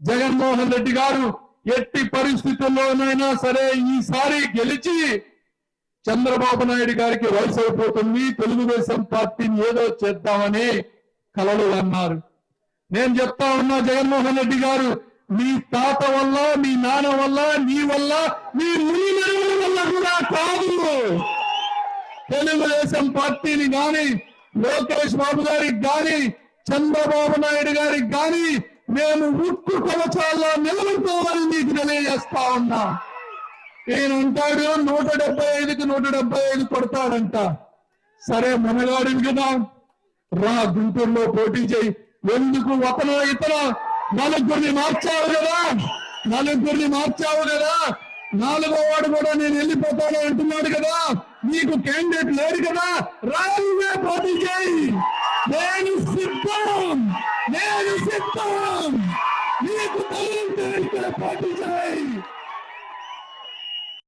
జగన్మోహన్ రెడ్డి గారు ఎట్టి పరిస్థితుల్లోనైనా సరే ఈసారి గెలిచి చంద్రబాబు నాయుడు గారికి వయసు అయిపోతుంది, తెలుగుదేశం పార్టీని ఏదో చేద్దామని కలలు అన్నారు. నేను చెప్తా ఉన్నా, జగన్మోహన్ రెడ్డి గారు మీ తాత వల్ల, మీ నాన్న వల్ల, నీ వల్ల, మీ మునిమరుల వల్ల కూడా కాదు. తెలుగుదేశం పార్టీని గాని, లోకేష్ బాబు గారికి గాని, చంద్రబాబు నాయుడు గారికి గాని మేము ఉక్కు కవచాల్లో నిలబడుకోవాలని మీకు తెలియజేస్తా ఉన్నా. ఈయన అంటాడు 175కి 175 కొడతాడంట. సరే, మనగాడిని కదా, రా గుంటూరులో పోటీ చేయి. ఎందుకు ఒకనో ఇతను నలుగురిని మార్చావు కదా, నాలుగో వాడు కూడా నేను వెళ్ళిపోతాను అంటున్నాడు కదా, నీకు క్యాండిడేట్ లేరు కదా, రాజుగా పోటీ చేయి. నేను సిద్ధం, నీకు తగిలితే పోటీ చేయి.